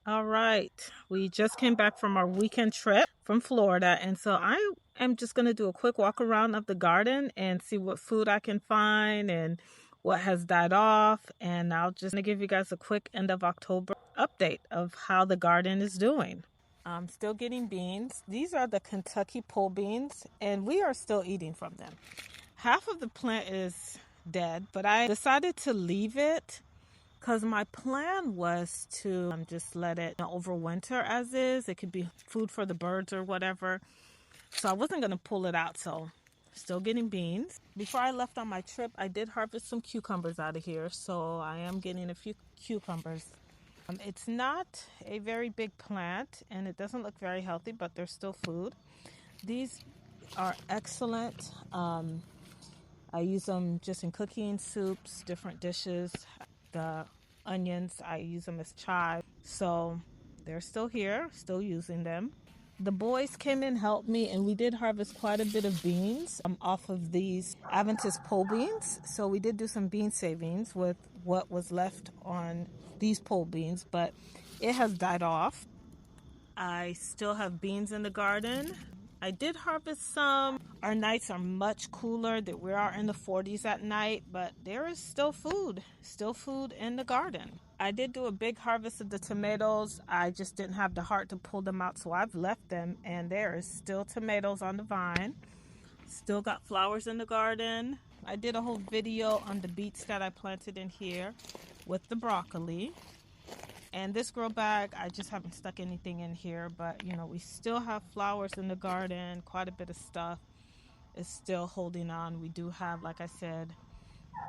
All right. We just came back from our weekend trip from Florida. And so I am just going to do a quick walk around of the garden and see what food I can find and what has died off. And I'll just give you guys a quick end of October update of how the garden is doing. I'm still getting beans. These are the Kentucky pole beans, and we are still eating from them. Half of the plant is dead, but I decided to leave it because my plan was to just let it overwinter as is. It could be food for the birds or whatever. So I wasn't going to pull it out. So still getting beans. Before I left on my trip, I did harvest some cucumbers out of here. So I am getting a few cucumbers. It's not a very big plant and it doesn't look very healthy, but they're still food. These are excellent. I use them just in cooking, soups, different dishes. The onions, I use them as chives. So they're still here, still using them. The boys came in, helped me, and we did harvest quite a bit of beans off of these Adventist pole beans. So we did do some bean savings with what was left on these pole beans, but it has died off. I still have beans in the garden. I did harvest some. Our nights are much cooler. That we are in the 40s at night, but there is still food in the garden. I did do a big harvest of the tomatoes. I just didn't have the heart to pull them out, so I've left them, and there is still tomatoes on the vine. Still got flowers in the garden. I did a whole video on the beets that I planted in here with the broccoli. And this grow bag, I just haven't stuck anything in here, but we still have flowers in the garden. Quite a bit of stuff is still holding on. We do have, like I said,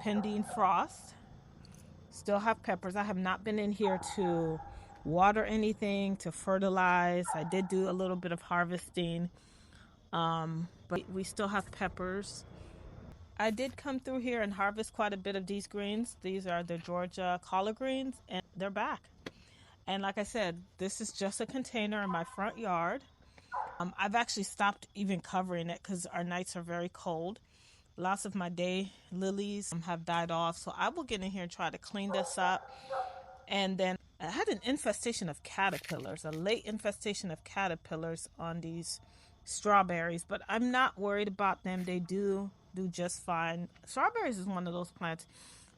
pending frost. Still have peppers. I have not been in here to water anything, to fertilize. I did do a little bit of harvesting, but we still have peppers. I did come through here and harvest quite a bit of these greens. These are the Georgia collard greens, and they're back. And like I said, this is just a container in my front yard. I've actually stopped even covering it because our nights are very cold. Lots of my day lilies have died off. So I will get in here and try to clean this up. And then I had an infestation of caterpillars, a late infestation of caterpillars on these strawberries. But I'm not worried about them. They do just fine. Strawberries is one of those plants.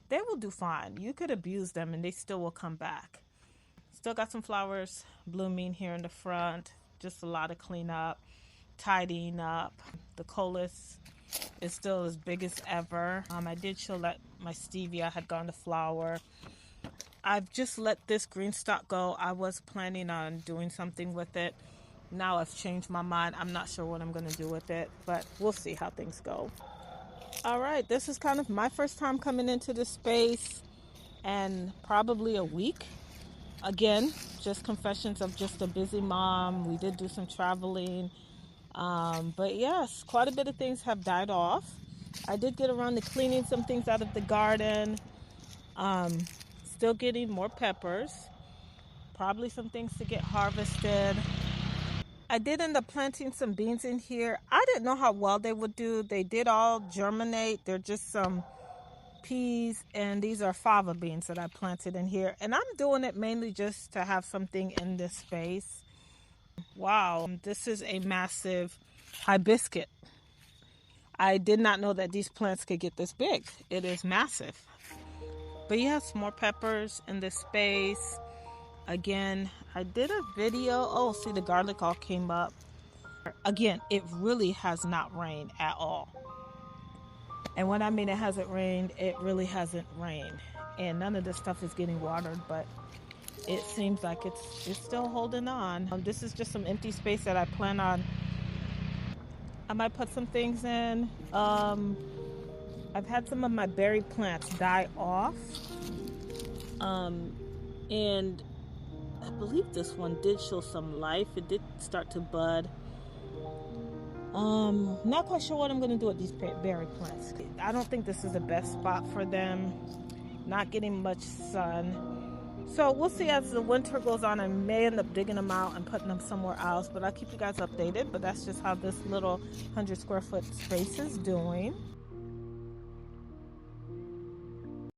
They will do fine. You could abuse them and they still will come back. Still got some flowers blooming here in the front. Just a lot of cleanup, tidying up. The coleus is still as big as ever. I did show that my stevia had gone to flower. I've just let this green stalk go. I was planning on doing something with it. Now I've changed my mind. I'm not sure what I'm going to do with it, but we'll see how things go. All right, this is kind of my first time coming into this space and probably a week. Again, just confessions of just a busy mom. We did do some traveling. But yes, quite a bit of things have died off. I did get around to cleaning some things out of the garden. Still getting more peppers. Probably some things to get harvested. I did end up planting some beans in here. I didn't know how well they would do. They did all germinate. They're just some peas, and these are fava beans that I planted in here, and I'm doing it mainly just to have something in this space. Wow, this is a massive hibiscus. I did not know that these plants could get this big. It is massive. But yes, more peppers in this space. Again, I did a video. Oh, see, the garlic all came up. Again, it really has not rained at all. And when I mean it hasn't rained, it really hasn't rained. And none of this stuff is getting watered, but it seems like it's still holding on. This is just some empty space that I plan on. I might put some things in. I've had some of my berry plants die off. And I believe this one did show some life. It did start to bud. Not quite sure what I'm going to do with these berry plants. I don't think this is the best spot for them. Not getting much sun. So we'll see as the winter goes on. I may end up digging them out and putting them somewhere else, but I'll keep you guys updated. But that's just how this little 100 square foot space is doing.